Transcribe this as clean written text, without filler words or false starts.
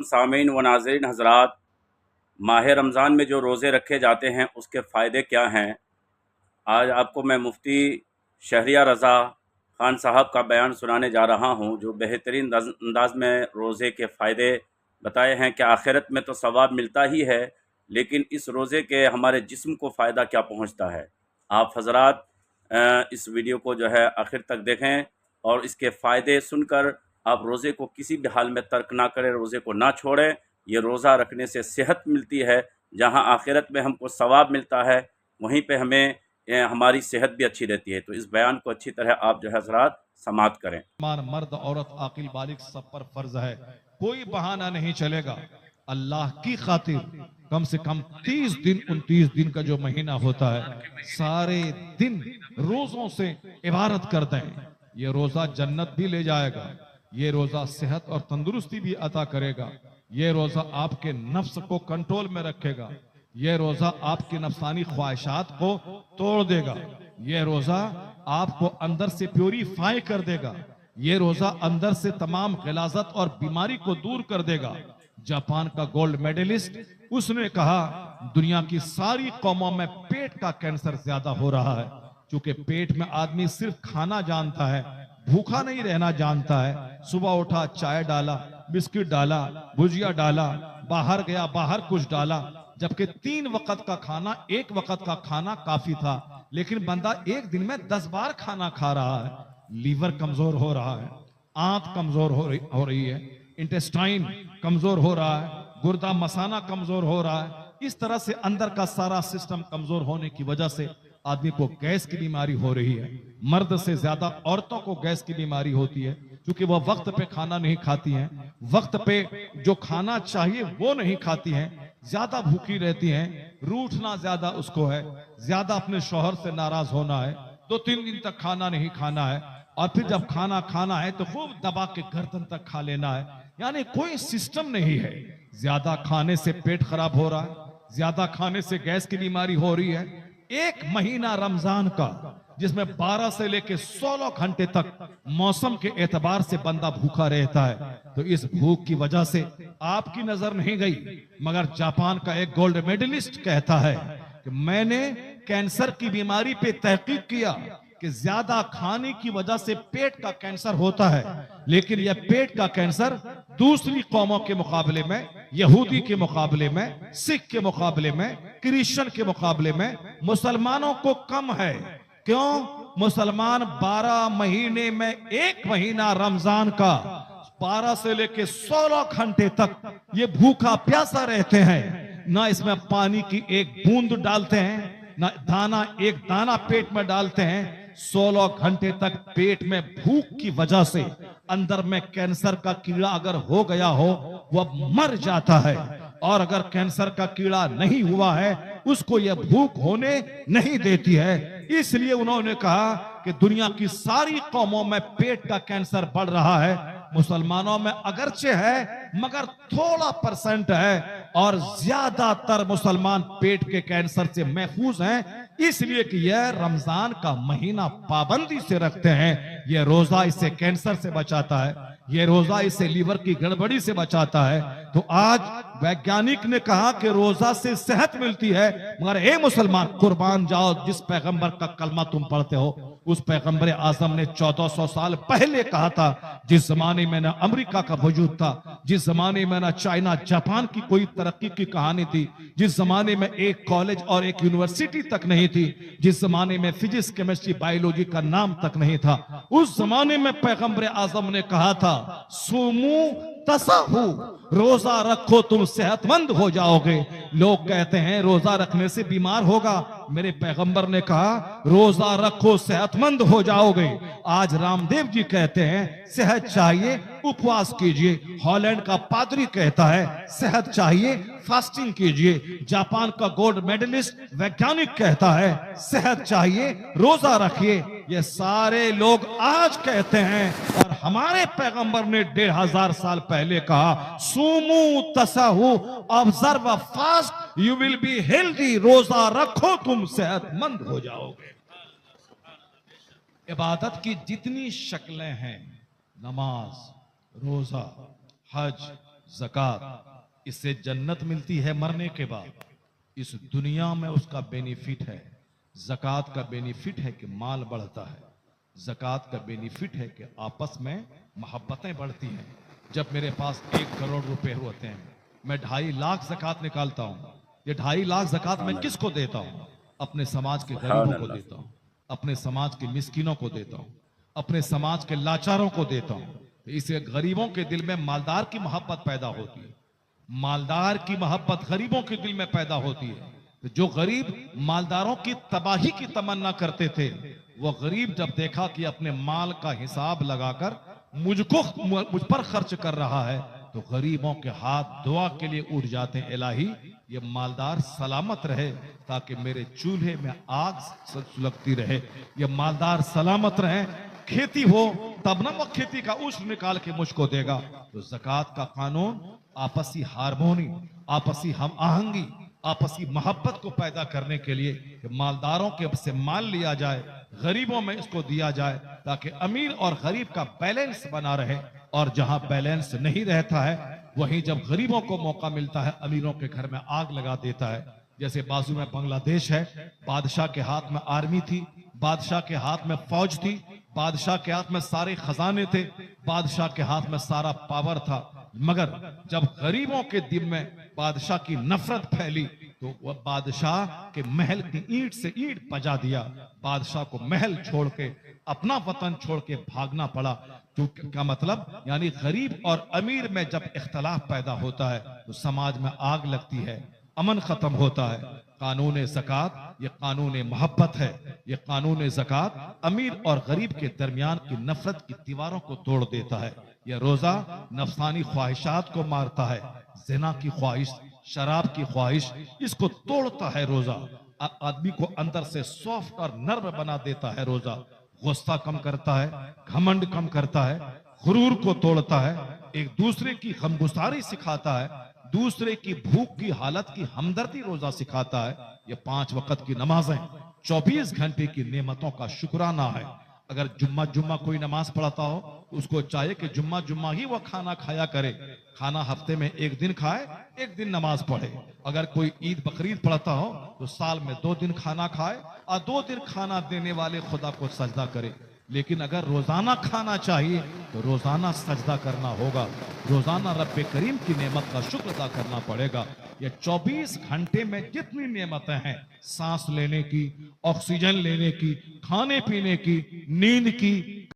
सामीन व नाज़रीन हज़रात, माह रमज़ान में जो रोज़े रखे जाते हैं उसके फ़ायदे क्या हैं? आज आपको मैं मुफ्ती शहरियार रज़ा ख़ान साहब का बयान सुनाने जा रहा हूँ, जो बेहतरीन अंदाज़ में रोज़े के फ़ायदे बताए हैं कि आखिरत में तो सवाब मिलता ही है, लेकिन इस रोज़े के हमारे जिस्म को फ़ायदा क्या पहुँचता है। आप हज़रात इस वीडियो को जो है आखिर तक देखें और इसके फ़ायदे सुनकर आप रोज़े को किसी भी हाल में तर्क ना करें, रोज़े को ना छोड़ें। ये रोज़ा रखने से सेहत मिलती है, जहाँ आखिरत में हमको सवाब मिलता है, वहीं पे हमें हमारी सेहत भी अच्छी रहती है। तो इस बयान को अच्छी तरह आप जो है हज़रात समाअत करें। मर्द औरत आकिल बालिग सब पर फर्ज है, कोई बहाना नहीं चलेगा। अल्लाह की खातिर कम से कम 30 दिन 29 दिन का जो महीना होता है, सारे दिन रोजों से इबारत कर दें। ये रोजा जन्नत भी ले जाएगा, ये रोजा सेहत और तंदुरुस्ती भी अता करेगा, ये रोजा आपके नफ्स को कंट्रोल में रखेगा, ये रोजा आपकी नफसानी ख्वाहिशात को तोड़ देगा, ये रोजा आपको अंदर से प्योरीफाई कर देगा, ये रोजा अंदर से तमाम गिलाजत और बीमारी को दूर कर देगा। जापान का गोल्ड मेडलिस्ट, उसने कहा दुनिया की सारी कौमों में पेट का कैंसर ज्यादा हो रहा है, क्योंकि पेट में आदमी सिर्फ खाना जानता है, भूखा नहीं रहना जानता है। सुबह उठा, चाय डाला, बिस्किट डाला, भुजिया डाला, बाहर गया, बाहर कुछ डाला, जबकि 3 वक्त का खाना, 1 वक्त का खाना काफी था, लेकिन बंदा एक दिन में 10 बार खाना खा रहा है। लीवर कमजोर हो रहा है, आंत कमजोर हो रही है, इंटेस्टाइन कमजोर हो रहा है, गुर्दा मसाना कमजोर हो रहा है। इस तरह से अंदर का सारा सिस्टम कमजोर होने की वजह से आदमी को गैस की बीमारी हो रही है। मर्द से ज्यादा औरतों को गैस की बीमारी होती है, क्योंकि वह वक्त पे खाना नहीं खाती हैं, वक्त पे जो खाना चाहिए वो नहीं खाती हैं, ज्यादा भूखी रहती हैं, रूठना ज्यादा उसको है, ज्यादा अपने शौहर से नाराज होना है, 2-3 दिन तक खाना नहीं खाना है, और फिर जब खाना खाना है तो खूब दबा के गर्दन तक खा लेना है। यानी कोई सिस्टम नहीं है। ज्यादा खाने से पेट खराब हो रहा है, ज्यादा खाने से गैस की बीमारी हो रही है। एक महीना रमजान का, जिसमें 12 से लेकर 16 घंटे तक मौसम के एतबार से बंदा भूखा रहता है, तो इस भूख की वजह से आपकी नजर नहीं गई, मगर जापान का एक गोल्ड मेडलिस्ट कहता है कि मैंने कैंसर की बीमारी पे तहकीक किया कि ज्यादा खाने की वजह से पेट का कैंसर होता है, लेकिन यह पेट का कैंसर दूसरी कौमों के मुकाबले में, यहूदी के मुकाबले में, सिख के मुकाबले में, क्रिश्चियन के मुकाबले में मुसलमानों को कम है। क्यों? मुसलमान 12 महीने में एक महीना रमजान का 12 से लेकर 16 घंटे तक ये भूखा प्यासा रहते हैं, ना इसमें पानी की एक बूंद डालते हैं, ना दाना एक दाना पेट में डालते हैं। 16 घंटे तक पेट में भूख की वजह से अंदर में कैंसर का कीड़ा अगर हो गया हो, वह मर जाता है, और अगर कैंसर का कीड़ा नहीं हुआ है, उसको यह भूख होने नहीं देती है। इसलिए उन्होंने कहा कि दुनिया की सारी कौमों में पेट का कैंसर बढ़ रहा है, मुसलमानों में अगरचे है मगर थोड़ा % है, और ज्यादातर मुसलमान पेट के कैंसर से महफूज हैं, इसलिए कि यह रमजान का महीना पाबंदी से रखते हैं। यह रोजा इससे कैंसर से बचाता है, यह रोजा इससे लीवर की गड़बड़ी से बचाता है। तो आज वैज्ञानिक ने कहा कि रोजा से सेहत मिलती है, मगर ए मुसलमान, कुर्बान जाओ, जिस पैगंबर का कलमा तुम पढ़ते हो, उस पैगंबर आजम ने 1400 साल पहले कहा था, जिस जमाने में ना अमेरिका का वजूद था, जिस जमाने में ना चाइना जापान की कोई तरक्की की कहानी थी, जिस जमाने में एक कॉलेज और एक यूनिवर्सिटी तक नहीं थी, जिस जमाने में फिजिक्स केमिस्ट्री बायोलॉजी का नाम तक नहीं था, उस जमाने में पैगंबर आजम ने कहा था, सुमू तसहू, रोजा रखो तुम सेहतमंद हो जाओगे। लोग कहते हैं रोजा रखने से बीमार होगा, मेरे पैगंबर ने कहा रोजा रखो सेहतमंद हो जाओगे। आज रामदेव जी कहते हैं सेहत चाहिए उपवास कीजिए, हॉलैंड का पादरी कहता है सेहत चाहिए फास्टिंग कीजिए, जापान का गोल्ड मेडलिस्ट वैज्ञानिक कहता है सेहत चाहिए रोजा रखिए। ये सारे लोग आज कहते हैं, और हमारे पैगंबर ने 1500 साल पहले कहा, सुमू तसहू, observe fast, you will be healthy, रोजा रखो तुम सेहतमंद हो जाओगे। इबादत की जितनी शक्लें हैं, नमाज, रोजा, हज, ज़कात, इससे जन्नत मिलती है मरने के बाद, इस दुनिया में उसका बेनिफिट है। ज़कात का बेनिफिट है कि माल बढ़ता है। ज़कात का बेनिफिट है कि आपस में मोहब्बतें बढ़ती हैं। जब मेरे पास 1 करोड़ रुपए होते हैं, मैं 2.5 लाख ज़कात निकालता हूँ। ये 2.5 लाख ज़कात मैं किसको देता हूँ? अपने समाज के सुभान गरीबों को अल्लाह। देता हूँ, अपने समाज के मिस्किनों को देता हूँ, अपने समाज के लाचारों को देता हूँ। तो इससे गरीबों के दिल में मालदार की मोहब्बत पैदा होती है। मालदार की मोहब्बत गरीबों के दिल में पैदा होती है। तो जो गरीब मालदारों की तबाही की तमन्ना करते थे, वो गरीब जब देखा कि अपने माल का हिसाब लगाकर मुझ पर खर्च कर रहा है, तो गरीबों के हाथ दुआ के लिए उठ जाते हैं, इलाही ये मालदार सलामत रहे ताकि मेरे चूल्हे में आग सुलगती रहे, ये मालदार सलामत रहे, खेती हो तब ना वो खेती का उश्र निकाल के मुझको देगा। तो ज़कात का कानून आपसी हारमोनी, आपसी हम आहंगी, आपसी मोहब्बत को पैदा करने के लिए कि मालदारों के से माल लिया जाए, गरीबों में इसको दिया जाए, ताकि अमीर और गरीब का बैलेंस बना रहे। और जहां बैलेंस नहीं रहता है, वहीं जब गरीबों को मौका मिलता है, अमीरों के घर में आग लगा देता है। जैसे बाजू में बांग्लादेश है, बादशाह के हाथ में आर्मी थी, बादशाह के हाथ में फौज थी, बादशाह के हाथ में सारे खजाने थे, बादशाह के हाथ में सारा पावर था, मगर जब गरीबों के दिल में बादशाह की नफरत फैली, तो वह बादशाह के महल की ईंट से ईंट बजा दिया। बादशाह को महल छोड़ के, अपना वतन छोड़ के भागना पड़ा। तो क्या मतलब, यानी गरीब और अमीर में जब इख्तलाफ पैदा होता है, तो समाज में आग लगती है, अमन खत्म होता है। कानून ज़कात ये कानून मोहब्बत है। ये कानून ज़कात अमीर और गरीब के दरमियान की नफरत की दीवारों को तोड़ देता है। यह रोजा नफसानी ख्वाहिशात को मारता है, जिना की ख्वाहिश, शराब की ख्वाहिश, इसको तोड़ता है रोजा। आदमी को अंदर से सॉफ्ट और नर्म बना देता है रोजा। गुस्सा कम करता है, घमंड कम करता है, गुरूर को तोड़ता है, एक दूसरे की गमगुसारी सिखाता है, दूसरे की भूख की हालत की हमदर्दी रोजा सिखाता है। ये 5 वक्त की नमाजें 24 घंटे की नेमतों का शुक्राना है। अगर जुम्मा कोई नमाज पढ़ता हो, तो उसको चाहिए कि जुम्मा ही वो खाना खाया करे। खाना हफ्ते में 1 दिन खाए, 1 दिन नमाज पढ़े। अगर कोई ईद बकरीद पढ़ता हो, तो साल में 2 दिन खाना खाए और 2 दिन खाना देने वाले खुदा को सजदा करे। लेकिन अगर रोजाना खाना चाहिए, तो रोजाना सजदा करना होगा, रोजाना रब्बे करीम की नेमत का शुक्र अदा करना पड़ेगा। ये 24 घंटे में जितनी नेमतें हैं, सांस लेने की, ऑक्सीजन लेने की, खाने पीने की, नींद की,